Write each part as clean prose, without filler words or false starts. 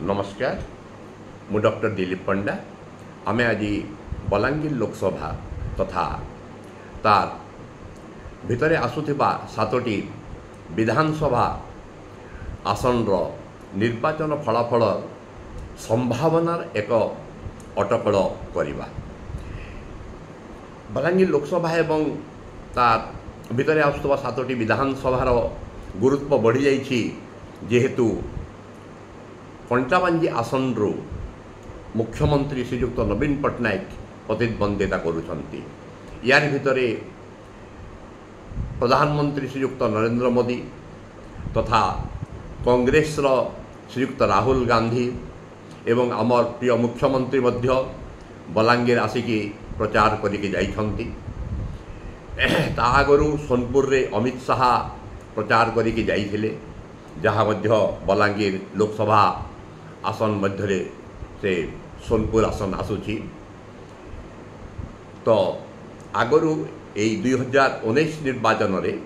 नमस्कार मु डॉक्टर दिलीप पंडा आमे आज बलांगीर लोकसभा तथा तार भितरे आसुथिबा 7टी विधानसभा आसन निर्वाचन फलाफल संभावनार एक अटकल करिबा। बलांगीर लोकसभा एवं तार भितरे आसुथिबा 7टी विधानसभार गुरुत्व बढ़ी जाइछि जेहेतु कंटाबांजी आसन मुख्यमंत्री श्रीजुक्त नवीन पट्टनायक प्रतिद्वंदिता करुछंती। यार भितरे प्रधानमंत्री श्रीजुक्त नरेंद्र मोदी तथा कांग्रेस श्रीजुक्त राहुल गांधी एवं आमर प्रिय मुख्यमंत्री मध्य बलांगीर आसिकी प्रचार करिके जाइछंती। ता आगरू सोनपुर रे अमित शाह प्रचार करिके जाइथिले जहाँ मध्य बलांगीर लोकसभा आसन मध्य से सोनपुर आसन आसुची। तो आगरू यही 2019 निर्वाचन में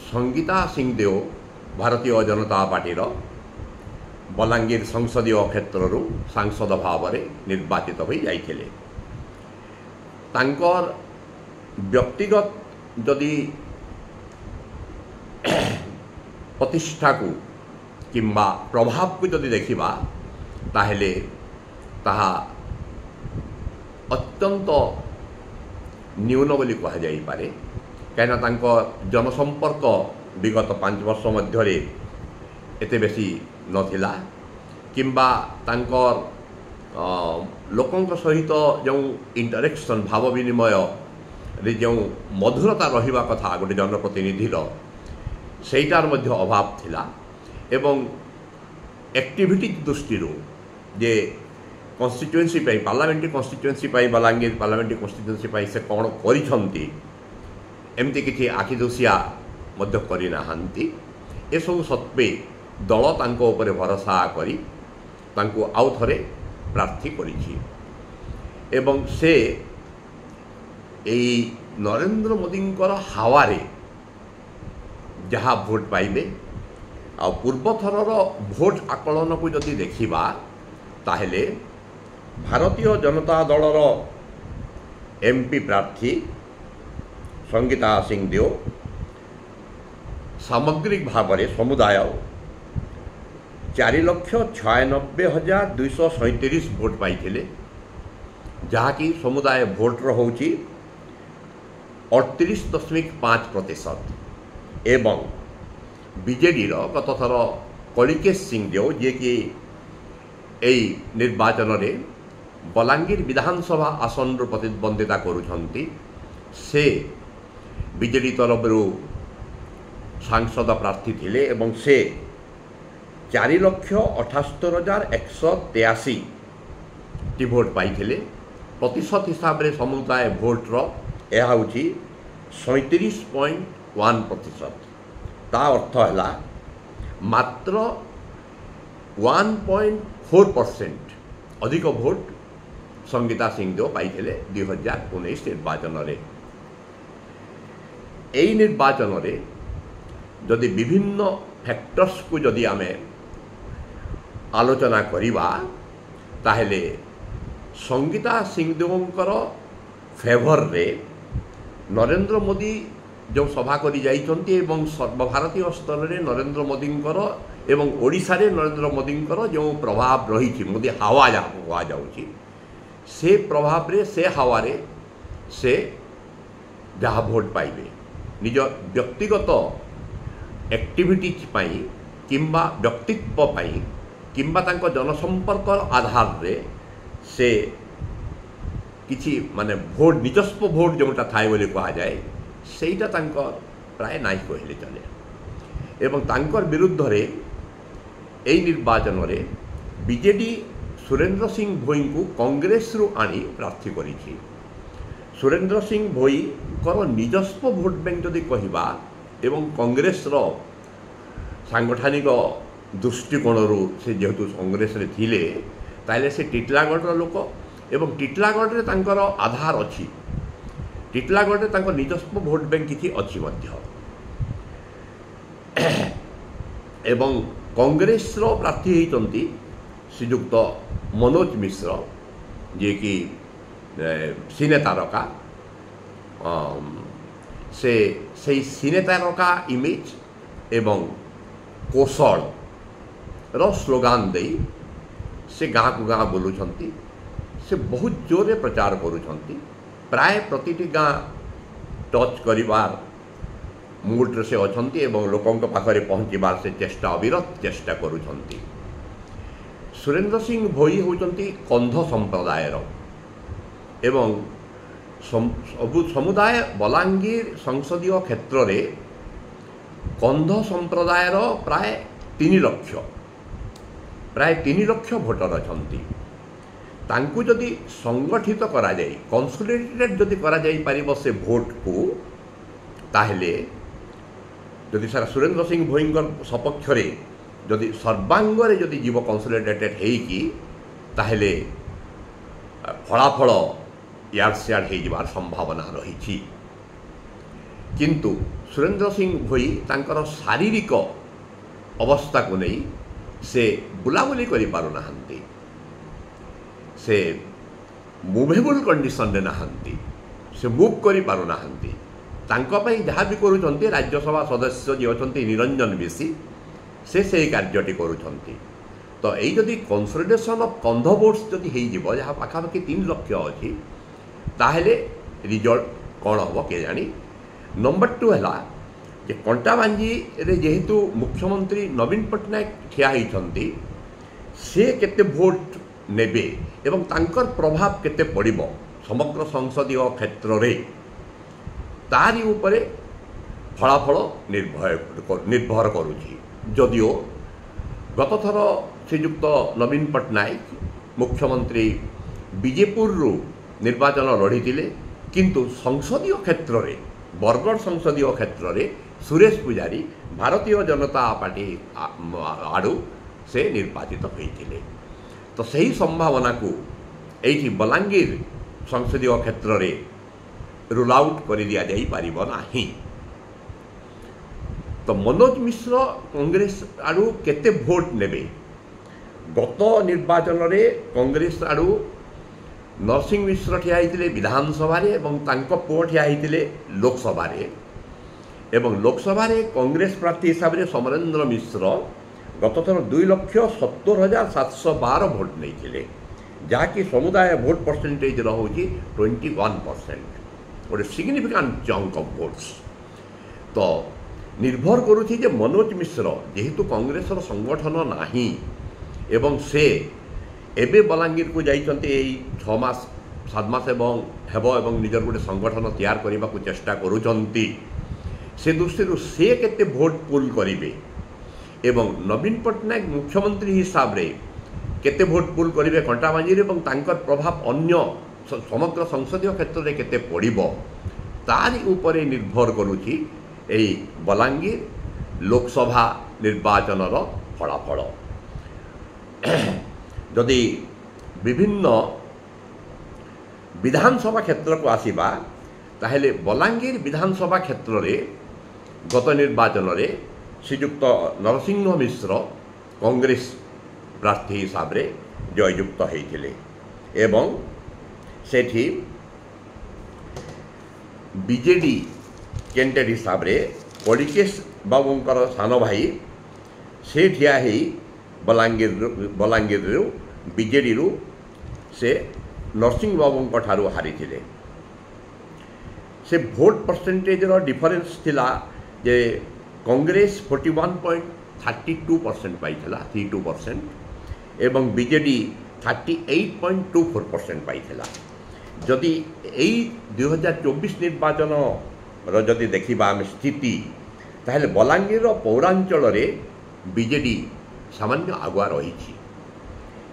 संगीता सिंहदेव भारतीय जनता पार्टी बलांगीर संसदीय क्षेत्र सांसद भाव में निर्वाचित हो जाइथिले। तांकर व्यक्तिगत जदि प्रतिष्ठा को किंबा प्रभाव को जदि देखिबा ताहेले ताहा अत्यंत न्यून बोली कहा जाई पारे। कहीं तांकर जनसंपर्क विगत 5 वर्ष मध्य एते बेसी नथिला किंबा तांकर लोकंक सहित जो इंटरेक्शन भाव विनिमय रे जो मधुरता रहिबा कथा गोटे जनप्रतिनिधिर सेटार मध्य अभाव थिला एवं एक्टिविटी दृष्टि जे constituency parliamentary constituency Balangir parliamentary constituency से कौन करिछंती एमती किछि आखिदोसिया मध्य करि नाहंती। ए सब सत्वे दल तांको उपरे भरोसा करी तांको आउ थरे प्रार्थी करिछि एवं से एई नरेंद्र मोदींकर हावारे जहाँ भोट पाइबे आ पूर्वथर भोट आकलन को जदि देखिबा ताहेले भारतीय जनता दलर एमपी प्रार्थी संगीता सिंहदेव सामग्रिक भाव में समुदाय 4,96,237 भोट पाइथिले जहाँकि समुदाय भोट होउची 38.5% एवं बीजेडी गत थर कलिकेश सिंहदेव जे कि यही निर्वाचन में बलांगीर विधानसभा आसन प्रतिद्वंदिता करुछंती से बीजेडी तरफ सांसद प्रार्थी थिले एवं से 4,78,183 टी भोट पाइथिले। प्रतिशत हिसाब से समुदाय भोटर यह हूँ 37.1%। ता अर्थ है मात्र 1.4% अधिक भोट संगीता सिंहदेव पाइथिले 2019 निर्वाचन में। यही निर्वाचन में जदि विभिन्न फैक्टर्स को जदि आमे आलोचना करिबा ताहेले संगीता सिंहदेवंकर फेवर रे नरेंद्र मोदी जो सभा करी जाइछंती एवं सर्वभारतीय स्तर में नरेंद्र मोदींकर एवं ओडिशा रे नरेंद्र मोदींकर जो प्रभाव रही मोदी हावा जहाँ जाऊँगी से प्रभाव रे से हावारे से जहाँ भोट पाइबे निज व्यक्तिगत एक्टिविटीज पाई किंबा व्यक्तित्व पाई किंबा तांको जनसंपर्क आधार रे से किछि माने भोट निजस्व भोट जोटा थाए बोली कहा जाए सेटा तांकर प्राय नाई कहले चले एवं तांकर विरुद्ध रे एई निर्वाचन रे बीजेडी सुरेंद्र सिंह भोई को कांग्रेस रु आनी प्रार्थी करिछि। सुरेंद्र सिंह भोई कर निजस्व भोट बैंक जदि कहबा एवं कांग्रेस रो सांगठनिक दृष्टिकोण से जेहेतु कांग्रेस रे थिले ताले से टिटलागढ़ लोक एवं टिटलागढ़ रे तांकर आधार अछि। टिटलागढ़ रे तांकर निजस्व भोट बैंक किछि अछि मध्य एवं कांग्रेस प्रार्थी होती श्रीजुक्त मनोज मिश्र जे कि सिने तारका से सिने तारका इमेज एवं कौशल रो स्लोगान दे से गाँ को गाँ बुलूंट से बहुत जोरे प्रचार करुँच प्राय प्रति गाँ टच करिवार मूड से अछंती एवं लोकों पाखरे पहुँचबार से चेष्टा अविरत चेष्टा करुछंती। सुरेंद्र सिंह भोई होचंती कंध संप्रदायर एवं सबु समुदाय बलांगीर संसदीय क्षेत्र रे कंध संप्रदायर प्राय 3 लक्ष भोटर अछंती। तांकु जदि संगठित करा जाय कंसोलिडेटेड जदि करा जाय परिबो से भोट को ताहले जदि सारा सुरेंद्र सिंह भोईंगर सपक्ष रे जदि सर्वांगरे जदि जीव कंसोलिडेटेड हेकी ताहले फलाफल यार सियार हो जावार संभावना रही। किंतु सुरेंद्र सिंह भोई तांकर शारीरिक अवस्था को नहीं से बुलाबुली करि पारु नाहंती, से मुवेबल कंडीशन रे नाहंती, से मूव करि पारु नाहंती। तांको पई जहाँ भी करुछंती राज्यसभा सदस्य जी अछंती निरंजन बेसी से कार्यटी करुछंती। तो यही जदि कंसोलिडेशन ऑफ कंध वोट्स जदि हेई जिवो जहाँ पाखापाखि 3 लक्ष अच्छी ताहले रिजल्ट कौन हम के जानी। नंबर 2 है जे कंटाबांजी रे जेहेतु मुख्यमंत्री नवीन पट्टनायक ठिया होइछंती से केते भोट नेबे एवं तांकर प्रभाव केते पड़िबो समग्र संसदीय क्षेत्र रे तारी उपरे फलाफल निर्भर करुछि। जदिओ गत थर श्रीजुक्त नवीन पट्टनायक मुख्यमंत्री बीजेपुर निर्वाचन लड़ीथिले किंतु संसदीय क्षेत्र रे बरगढ़ संसदीय क्षेत्र रे सुरेश पुजारी भारतीय जनता पार्टी आड़ू से निर्वाचित होइथिले। तो सही संभावना को एठी बलांगीर संसदीय क्षेत्र रे रूल आउट कर दिया जाई पारिबो नाही। तो मनोज मिश्र कांग्रेस आड़ू केते भोट नेबे गत निर्वाचन रे कांग्रेस आड़ू नरसिंह मिश्र ठिया होइतिले विधानसभा रे एवं तांको पुओ ठिया होइतिले लोकसभा रे एवं लोकसभा रे कांग्रेस प्रार्थी हिसाब रे समरेंद्र मिश्र गत थर 2,70,712 भोट नहीं जहाँकि समुदाय भोट परसेंटेज रही 21%। गोटे सिग्निफिकेंट चंक ऑफ वोट्स। तो निर्भर करुछि जे मनोज मिश्र जेहेतु कांग्रेस संगठन नाही एवं से एबे बलांगीर को जाइछन्ते 6 मास 7 मास एवं हेबो एवं निजर गोटे संगठन तैयार करने को चेष्टा करुछन्ती से दृष्टि से केते भोट पुल करिवे एवं नवीन पट्टनायक मुख्यमंत्री हिसाब रे केते भोट पुल करिवे कंटाबांजी एवं तांकर प्रभाव अन्य समग्र संसदीय क्षेत्र में केते पड़िबो तारी उपरे निर्भर करुछि एई बलांगीर लोकसभा निर्वाचन फलाफल। जदि विभिन्न विधानसभा क्षेत्र को आसीबा ताहेले बलांगीर विधानसभा क्षेत्र रे गत निर्वाचन रे श्रीजुक्त नरसिंह मिश्र कांग्रेस प्रार्थी हिसाब रे जययुक्त होइथिले एवं सेठी बीजेडी कैंडिडेट हिसाब रे कलिकेश बाबूंकर सान भाई से ठिया ही बलांगीर बीजेडी से नरसिंह बाबू ठारू हारी थिले। से भोट परसेंटेज डिफरेंस थिला जे कांग्रेस 41.32% पाइथिला 32% एवं बीजेडी 38.24% पाइथिला। जदि एई 2024 निर्वाचन जदि देखिबा आम स्थिति ताहले बलांगीर पौरांचल रे बीजेडी सामान्य आगुआ रही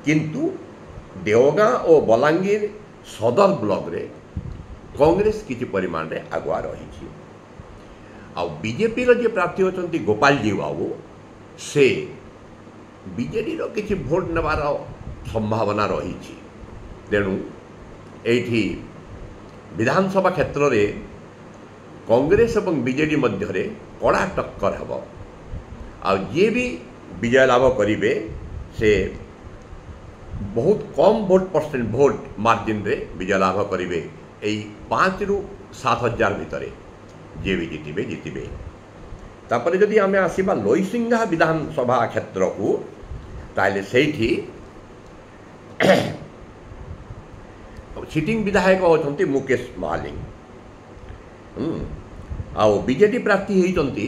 किंतु देवगाँ और बलांगीर सदर ब्लॉक रे कांग्रेस किसी परिमाण रे आगुआ रही। बीजेपी जे प्रार्थी होती गोपाल जी बाबू से बीजेडी किसी भोट नेबार संभावना रही। तेणु एठी विधानसभा क्षेत्र रे कांग्रेस और बीजेडी मध्य कड़ा टक्कर हेब। आ जे भी विजय लाभ करेंगे से बहुत कम भोट मार्जिन रे विजय लाभ करेंगे यही 5 ରୁ 7 हजार भितर जी भी जितबे तापर जदि आम आसवा लईसिंघा विधानसभा क्षेत्र को ताले सेठी सिटिंग विधायक अच्छा मुकेश महालिंग आउ बीजेडी प्रार्थी होती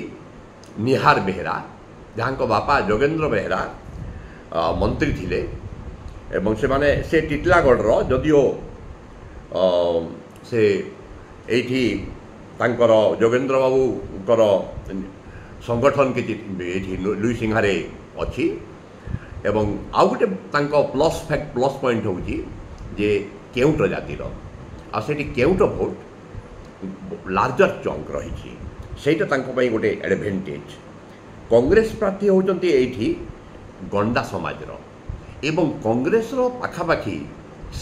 निहार बेहेरा जहाँ बापा जोगेंद्र बेहेरा मंत्री थिले एवं से टिटलागढ़ जदिओ से एठी तांकर जोगेंद्र बाबूकर संगठन के लुईसिंघारे अच्छी एवं आउ गोटे प्लस पॉइंट हूँ जे केउट जातिर आठी केउट भोट लार्जर चंक रही गोटे एडभांटेज कांग्रेस प्रार्थी होती एठी गंडा समाजर एवं कांग्रेस पाखापाखि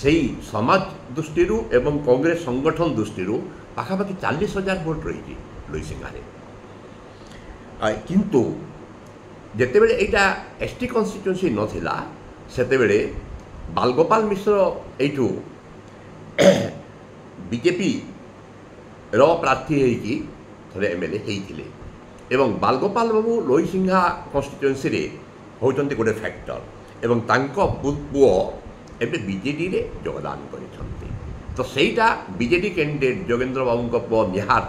से समाज दृष्टि एवं कांग्रेस संगठन दृष्टि पाखापाखि 40,000 भोट रही लुईसिंघारे किंतु जितेबले एटा एसटी कन्स्टिट्यूएंसी नथिला सेतेबले बालगोपाल मिश्र एठू बीजेपी रो प्रार्थी होइकी थोड़े एमएलए होइथिले एवं बालगोपाल बाबू लईसिंघा कन्स्टिट्यूएंसी रे होउचंती गोटे फैक्टर एवं तांको पुओ एबे बीजेडी रे योगदान करिसंती तो सेटा बीजेडी कैंडिडेट जोगेंद्र बाबू को पुओ निहार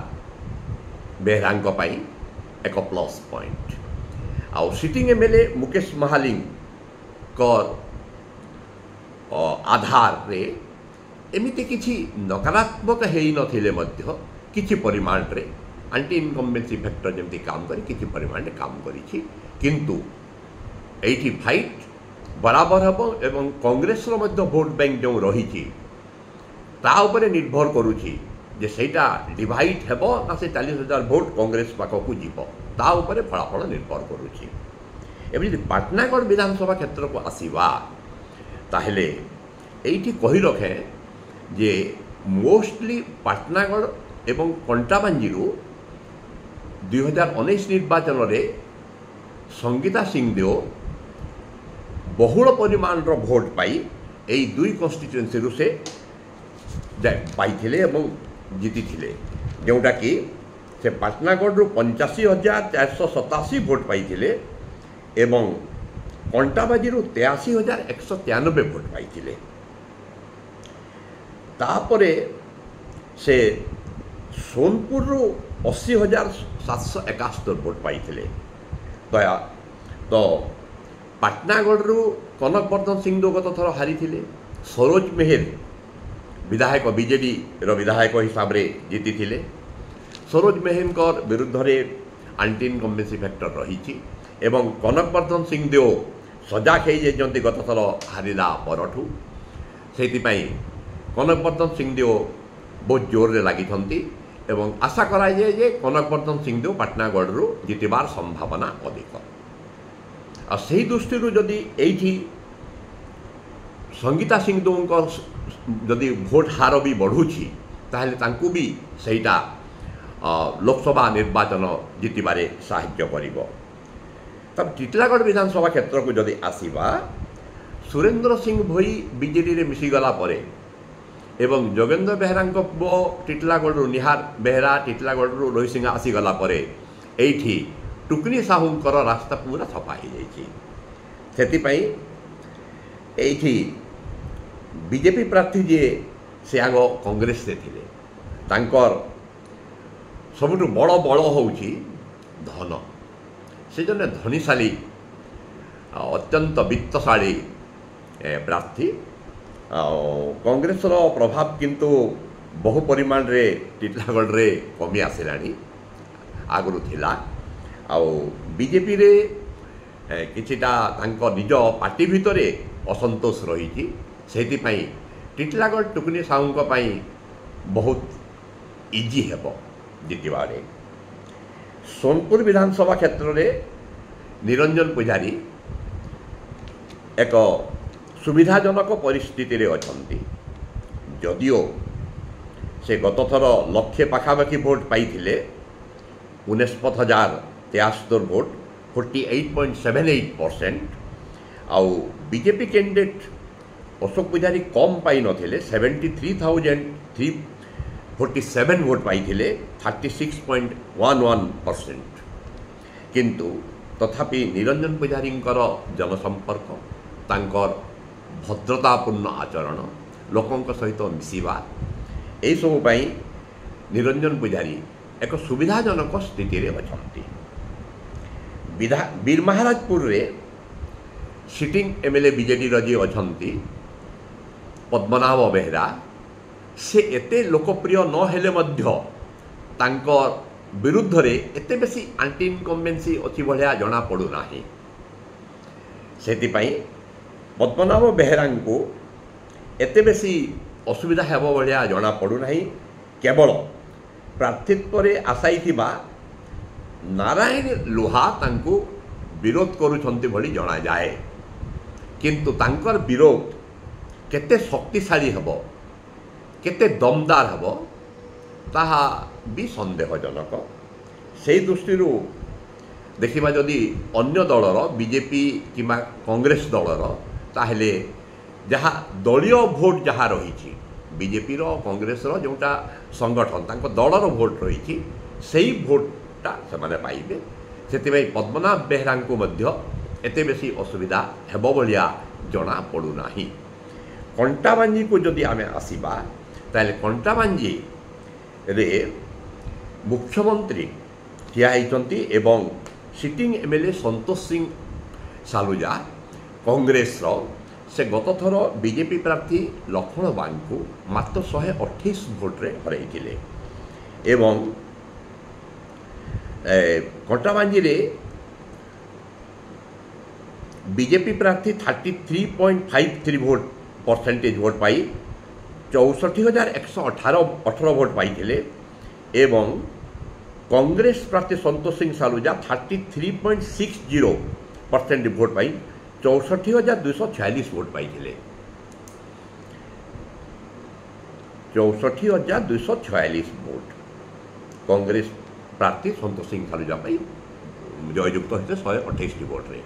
बेहरांक पाई एक प्लस पॉइंट आउ सिटिंग एमएलए मुकेश महालिंग कर आधार रे एमिति किछि नकारात्मक हेई नथिले मध्य किछि परिमाण रे एंटी इनकम्बेंसी फैक्टर जमती काम करी किछि परिमाण रे काम करिछि किंतु एठी फाइट बराबर हम एवं कांग्रेस रो मध्य वोट बैंक जो रही ता उपरे निर्भर करुछि जे सेटा डिवाइड हेबो ना से 40,000 वोट कांग्रेस पाखकु जीवो ता उपरे फलाफल निर्भर करुछि एबे यदि पाटनागढ़ विधानसभा क्षेत्र को आसीबा ताहले एठी कहि रखे जे मोस्टली पाटनागढ़ एवं कंटाबांजी 2019 निर्वाचन रे संगीता सिंहदेव बहुल परिमाण भोट पाई यही दुई कन्स्टिट्यूएंसी से पाई जीति जोटा कि से पाटनागढ़ 85,487 भोट पाई एवं कंटाबाजी 83,193 भोट पाई तापरे से सोनपुर 80,771 भोट पाई तो पाटनागढ़ कनकवर्धन सिंहदेव गत थर हारी सरोज मेहर विधायक बीजेडी रो विधायक हिसाब से जीति सरोज मेहर विरुद्ध रे एंटी इनकम्बेंसी फैक्टर रही एवं कनकवर्धन सिंहदेव सजाग हो जाती गत थर हारिला परठू से कनकवर्धन सिंहदेव बहुत जोर रे लगी एवं आशा कराए जे कनकवर्धन सिंहदेव पाटनागढ़ जितबार संभावना अधिक आ सही दृष्टि जदि एठी संगीता सिंहदेव जदि भोट हार भी बढ़ुची ताहले तांकु भी सेटा लोकसभा निर्वाचन जितबारे साहाय्य करिवो तब टिटलागढ़ विधानसभा क्षेत्र को जदि आसीबा सुरेंद्र सिंह भोई बीजेडी रे मिसीगला परे एवं जोगेंद्र बेहरा पुओ टिटलागढ़ निहार बेहरा टिटलागढ़ लईसिंघा आसीगला परे एठी टुकनी साहूंकर रास्ता पूरा सफा हो जाई एठी बीजेपी प्रार्थी जी से आग कांग्रेस से थिले तांकर सबुठ बड़ बल होउची धन से जने धनीशाली अत्यंत वित्तशाली प्रार्थी कांग्रेस प्रभाव किंतु बहु परिमाण रे टिटलागढ़ रे कमी आसिलानी आगु थिला आउ बीजेपी रे किछिटा तांको निज पार्टी भितरे असंतोष रही से टिटलागढ़ टुकनी साहू बहुत इजी हेबो जितबारे सोनपुर विधानसभा क्षेत्र में निरंजन पुजारी एक सुविधाजनक परिस्थिति रे अछंती जदिओ से गत थर लक्षे पाखापाखि भोट पाई 49,073 भोट 48.78%। आउ बीजेपी कैंडिडेट अशोक पुजारी कम पाई नथिले 73,347 वोट पाई 36.11%। किंतु तथापि निरंजन पुजारी जनसंपर्क तांकर भद्रतापूर्ण आचरण लोकों सहित मिसिबा यही सब निरंजन पुजारी एक सुविधाजनक स्थिति रे अछंती। बीरमहाराजपुर रे सिटिंग एमएलए बीजेडी जी अछंती पद्मनाभ बेहरा से एते लोकप्रिय न हेले मध्य तांकर विरुद्ध रे एते बेसी आंटी इनकम्बेंसी अच्छी भाया जना पड़ूना। से पद्मनाभ बेहरा को एते बेसी असुविधा हेब भाया जना पड़ूना। केवल प्रार्थित्व रे आशायी नारायण लोहा तांको विरोध करुछंती भली जना जाए। किंतु तांकर विरोध केते शक्तिशाली हब केते दमदार हब ताहा भी संदेहजनक। से दृष्टि देखा जदि अन्य दलर बीजेपी किंबा कांग्रेस दलर ताहले जहाँ दलीय भोट जहाँ रही बीजेपी कांग्रेस जोटा संगठन तांको दलर भोट रही से भोटा से पाइबे। से पद्मनाभ बेहरा को मध्य एते बेसी असुविधा हेब भलिया जना पड़ूना। कंटाबांजी को जदि आमे आसीबा ताले कंटाबांजी रे मुख्यमंत्री ठिया होइचंती एवं सिटिंग एमएलए संतोष सिंह सालुजा कांग्रेस से गत थर बीजेपी प्रार्थी लक्ष्मण बाग को मात्र 128 भोट्रे हरई एवं कंटाबांजी रे बीजेपी प्रार्थी 33.53 वोट परसेंटेज वोट पाई 64,118 वोट पाई एवं कांग्रेस प्रार्थी संतोष सिंह सालुजा 33.60% वोट पाई 64,246 वोट पाई 64,246 वोट कांग्रेस प्रार्थी संतोष सिंह सालुजा जययुक्त होते 128 वोट्रे।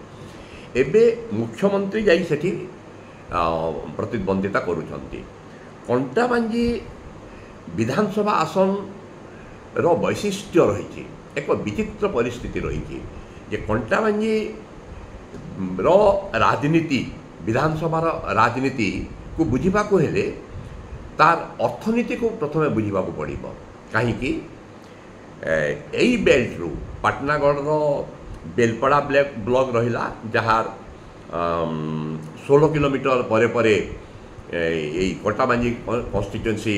एबे मुख्यमंत्री जाई सेठी प्रतिद्वंदिता करुछंती। कंटाबांजी विधानसभा आसन रो वैशिष्ट्य रही एक विचित्र परिस्थिति रही जे कंटाबांजी रो राजनीति विधानसभा राजनीति को बुझा हेले तार अर्थनीति को प्रथम बुझा पड़ो कहीं बेल्ट रु पाटनागढ़ बेलपड़ा ब्लॉक रहा जहाँ 16 किलोमीटर परे परे कंटाबांजी कन्स्टिट्युएंसी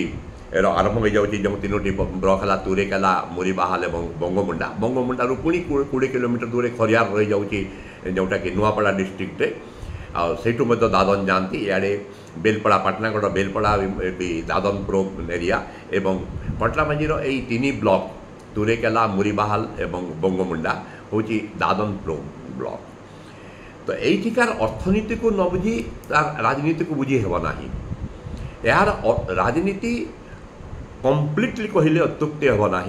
आरंभ हो जाऊँगी जो 3टी ब्लॉक है तुरेकेला मुरीबाहाल और बंगमुंडा बंगमुंडा पुणी 20 किलोमीटर दूर खरियार रही जाऊँगी जोटा कि नुआपड़ा डिस्ट्रिक्ट सेठू दादन जाती इे बेलपड़ा पाटनागढ़ बेलपड़ा भी दादनपुर एरिया एवं कंटाबांजी यही 3 ब्लॉक तुरेकेला मुरीबाहाल और बंगमुंडा हूँ दादनपुर ब्लॉक। तो यहीटिकार अर्थनीति को न बुझी तार राजनीति को बुझी हेबना। यार राजनीति कम्प्लीटली कहले अत्युक्ति हेबना।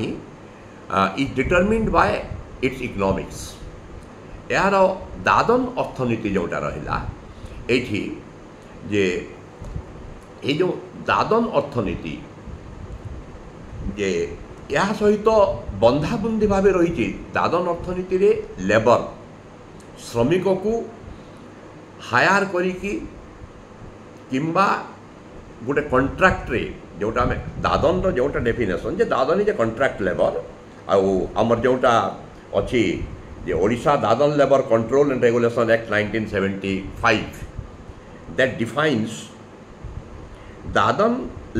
Is determined by its economics. यार दादन अर्थनीति जोटा रहा ये जे ये जो दादन अर्थनीति जे या सहित बंधाबंधी भाव रही दादन अर्थनीति रे लेबर श्रमिक को हायर करिकी किंबा गोटे कंट्राक्ट रे जोटा आम दादन जोटा डेफिनेशन जे dadan is a contract labour आमर जोटा अच्छी जे Odisha Dadan labour control and regulation act 1975 that defines dadan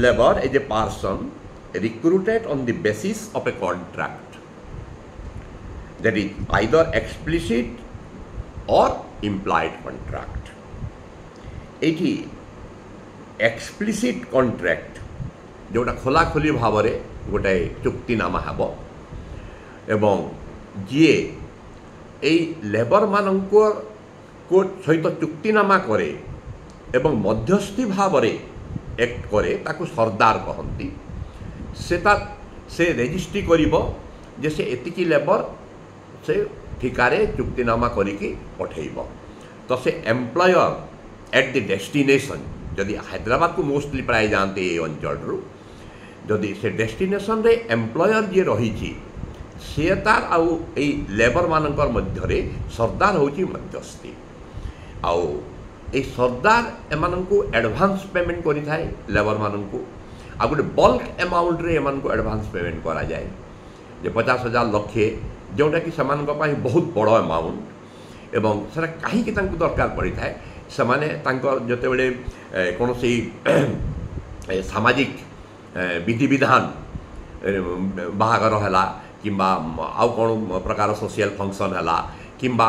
labor as a person recruited on the basis of a contract that is either explicit or implied contract. एठी explicit contract जोटा खोला खोली भाव में गोटे चुक्तिनामा हेब एवं जी यही लेबर मानक को सहित चुक्तिनामा करे एवं मध्यस्थी भाव में एक्ट करे ताकू सरदार कहती से रेजिस्ट्री करिबो जे से एतिकी लेबर से ठिकारे चुक्तिनामा करिकी पठेइब तो से एम्प्लॉयर एट द डेस्टिनेशन जदि हैदराबाद को मोस्टली प्राय जाते ये अंचल जदि से डेस्टिनेशन रे एम्प्लॉयर जी रही सी तार आउ लेबर मानकर मध्यरे सरदार होची मध्यस्थी आउ ए सरदार एमानंकु एडवांस पेमेंट करि थाए लेबर मानंकु आ गोटे बल्क अमाउंट रे एमानंकु एडवांस पेमेंट करा जाए जे 50,000 लक्षे जोटा कि सेमानक पई बहुत बड़ अमाउंट एवं सेटा काहे कि तांकु दरकार पड़ी थाए सेमाने तांकर जते बेले कोनोसी सामाजिक विधि विधान बाहागर हला किंबा आउ कौन प्रकार सोशल फंक्शन है किंबा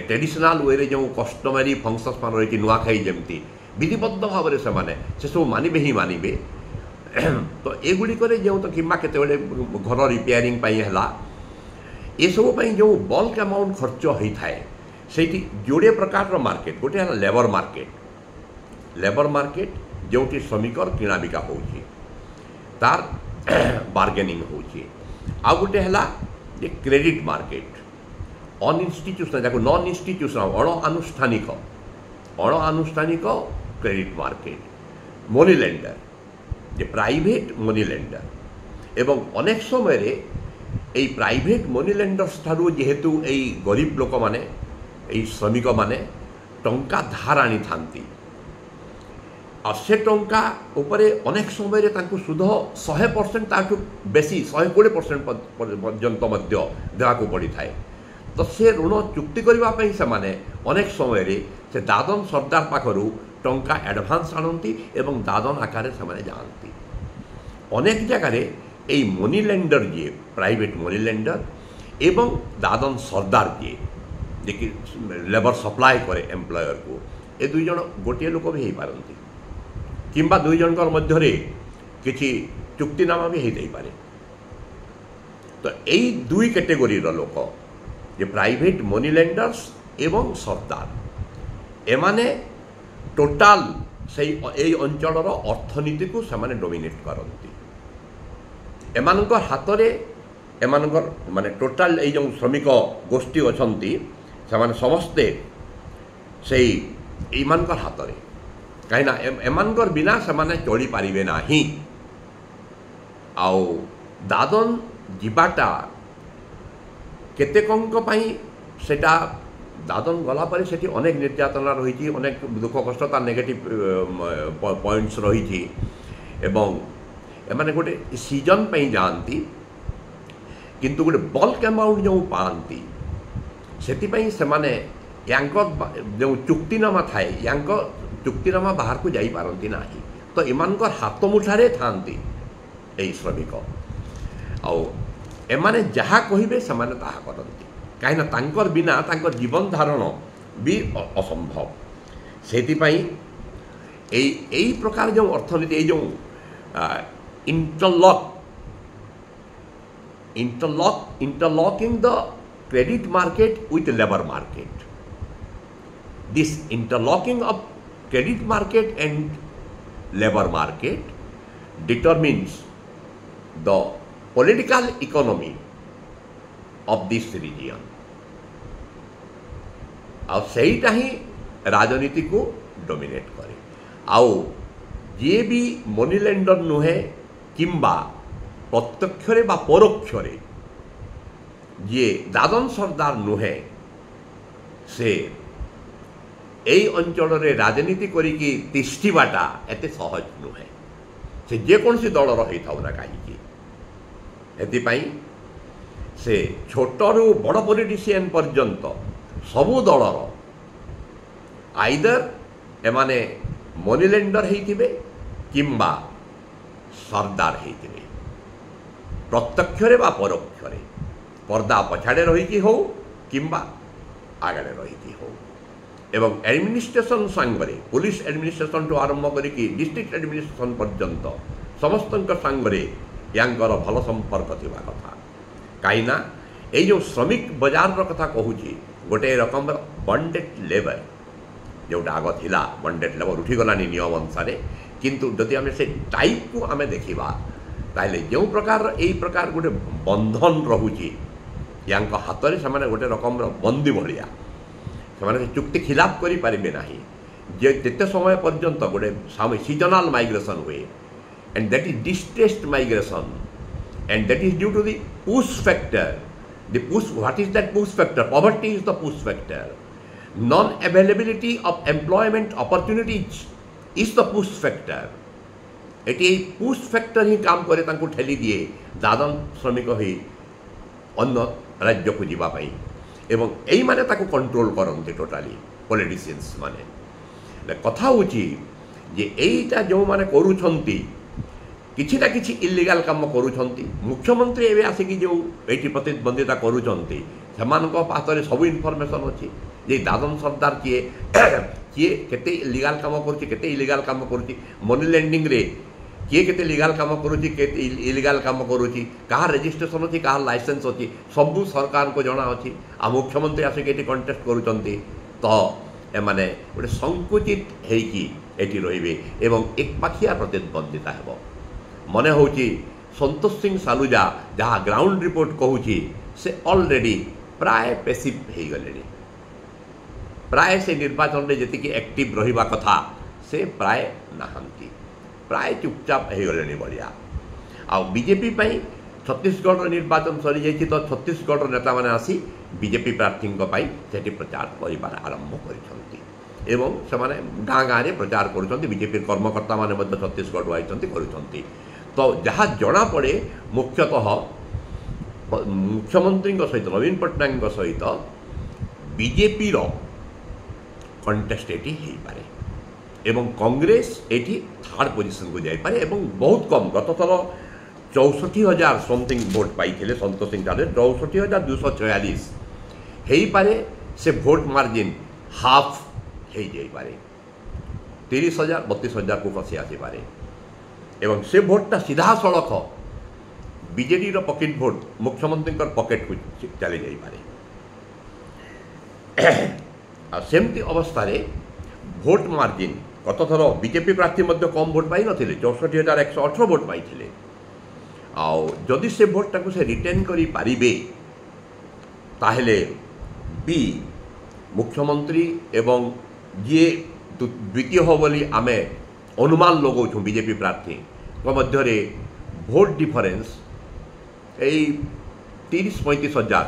ट्रेडिशनल वे जो कस्टमरी फंक्शंस मान रही नुआखाई जमती विधिबद्ध भाव से से सब मानवे ही मानवे तो एगुड़िक जो तो कि घर रिपेयरिंग है ये सब जो बल्क अमाउंट खर्च होता है से जोड़े प्रकार मार्केट गोटे है लेबर मार्केट जो श्रमिकर किना बिका हो तार बार्गेनिंग हो गोटे है क्रेडिट मार्केट अनइन्स्टिट्यूशनल जहाँ नॉन इंस्टीट्यूशनल अणानुष्ठानिक क्रेडिट मार्केट मनी लेंडर जे प्राइवेट मनी लेंडर एवं अनेक समय ये प्राइवेट मनी लेंडर्स ठारू जेहेतु यही गरीब लोक माने श्रमिक माने टंका धार आनी थांती से टंका उपरे अनेक समय सुध 100% ताठू बेसी 120% पर्यंत देवाक पड़ी थाए तो से ऋण चुक्ति करने से माने अनेक समय से दादन सरदार पाखरु टंका एडवांस आणती एवं दादन आकार से जाती अनेक जगार ये मनी लेंडर जी प्राइवेट मनी लेंडर एवं दादन सरदार जी जे लेबर सप्लाई करे एम्प्लॉयर को ये दुई जन गोटे लोक भी हो पारती किंबा दुई जनकर मध्य किसी चुक्तिनामा भी हो पारे तो यही दुई कैटेगोरी लोक जे प्राइवेट मनी लेंडर्स एवं सरदार एमाने टोटाल से अंचल अर्थनीति को सेमाने डोमिनेट करती एमानकर हाथ में एमानकर माने टोटाल ये जो श्रमिक गोष्ठी अछंती सेमाने समस्ते से एमानकर हाथ में कहीं एमानकर बिना सेमाने चली पारिबे नाही आउ दादन जीवाटा केतेकंक पई सेटा दादन गला पर सेठी अनेक निर्यातना रही अनेक दुख कष्ट तार नेगेटिव पॉइंट्स रही एवं एमाने गोटे सीजन पे जाती किंतु गोटे बल्क अमाउंट जो पाती से सेमाने यांकर जो चुक्तिनामा थाए यांकर चुक्तिनामा बाहर को जाई पारंती नाही तो एमानकर हाथ मुठारे थांती यही श्रमिक आउ एमाने जहाँ कहिबे सेमाने ताहा करती कहीं तांकर बिना तांकर जीवन धारण भी असंभव सेतिपाई यही प्रकार जो अर्थनीति जो interlocking the credit market with labour market this interlocking of credit market and labor market determines the political economy of this region और सहीटा ही राजनीति को डोमिनेट करे आउ जे भी मनी लेंडर नुहे किंबा प्रत्यक्षरे बा परोक्षरे जे दादन सरदार नुहे से यही अंचल राजनीति करिकी तिष्ठिबाटा एते सहज नुहे से जेकोसी दल रही था ना कहीं से छोटू बड़ पॉलिटिशियन पर्यंत सबू दलर आइदर एमाने मनी लेंडर होइथिबे किंबा सरदार होइथिबे प्रत्यक्षरे बा परोक्षरे पर्दा पछाड़े रही हो किंबा आगे रही हो एवं एडमिनिस्ट्रेशन सांगरे पुलिस एडमिनिस्ट्रेशन टू आरंभ करिकी डिस्ट्रिक्ट एडमिनिस्ट्रेशन पर्यंत समस्त सांगरे यांकर भल संपर्क थिबा कथा कहीं ये जो श्रमिक बाजार कथा कहूँ गोटे रकम बंडेड लेबर जोटा आग थिला बंडेड लेबर उठीगलानी नियम अनुसार किंतु जदि आम से टाइप को आम देखा ताहले जो प्रकार यही प्रकार गोटे बंधन रोचे या हाथ में से गोटे रकम बंदी भाया से चुक्ति खिलाफ करें ना जे जिते समय पर्यंत गोटे सीजनाल माइग्रेशन हुए and that is distressed migration and that is due to the push factor what is that push factor poverty is the push factor non availability of employment opportunities is the push factor ये push factor ही काम करे ठेली दिए दादन श्रमिक ही अन्य राज्य को जीवाई एवं यही माने ताको कंट्रोल करते टोटाली पॉलिटिशियंस माने कथा होची जे एटा जो माने करूछंती किछि ना किछि इल्लीगल काम करूछंती मुख्यमंत्री एबे आसिकी जो एटी प्रतिद्वंदिता करूछंती सेमानक पाखरे सब इनफॉरमेशन अछि जे दादन सरदार किए किए केते इल्लीगल काम करूछि केते इल्लीगल काम करूछि मनी लेंडिंग रे किए केते लीगल काम करूछि केते इल्लीगल काम करूछि कहा रजिस्ट्रेशन अछि कहा लाइसेंस अछि सब सरकार को जणा अछि आ मुख्यमंत्री आसिक एटी कंटेस्ट करूछंती तो ए माने गोटे संकुचित हेकी एटी रहिबे एवं एक पाखिया प्रतिद्वंदिता हेबो मने होउछि संतोष सिंह सालुजा जहाँ ग्राउंड रिपोर्ट कहूछि से ऑलरेडी प्राय पैसिव हे गलेनी प्राय से निर्वाचन में जी एक्टिव रहिबा कथा से प्राय नहांती प्राय चुपचाप हो गले बढ़िया आ बीजेपी छत्तीसगढ़ निर्वाचन सरी जाइए तो छत्तीसगढ़ नेता मैंने आसी बीजेपी प्रार्थी से प्रचार कर आरंभ कर गाँ गाँव में प्रचार कर बीजेपी कर्मकर्ता मैंने छत्तीसगढ़ आई कर तो जहाँ जना पड़े मुख्यतः मुख्यमंत्री सहित नवीन पट्टनायक सहित बीजेपी कंटेस्ट ये हो पारे एवं कांग्रेस ये थर्ड पोजिशन को जापे एवं बहुत कम गत थर 64,000 समथिंग भोट पाई संतोष सिंह सालुजा 64,246 हो पारे से भोट मार्जिन हाफ हो जापे 30,000 32,000 को खसी आसपे एवं से भोटा सीधा सड़क बीजेडी पकेट भोट मुख्यमंत्री पकेट को चली जापे सेमती अवस्था भोट मार्जिन गत थर बीजेपी प्रार्थी कम भोट पाई नथिले 64,118 भोट पाई जदि से भोटा को से रिटेन करी पारिबे ताहेले बी मुख्यमंत्री एवं जी द्वितीय हो बोली आमे अनुमान लगाऊँ बीजेपी प्रार्थी मध्य भोट डिफरेंस यही 30-35 हजार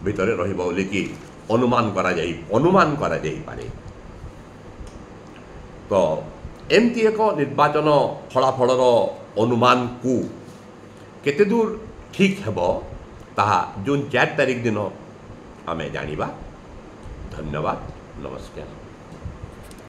भितर रही कि अनुमान करा जाई पारे तो एमती एक निर्वाचन फलाफलर अनुमान को केते दूर ठीक हेबो ताहा जून 4 तारिख दिन आमे जानिबा। धन्यवाद, नमस्कार।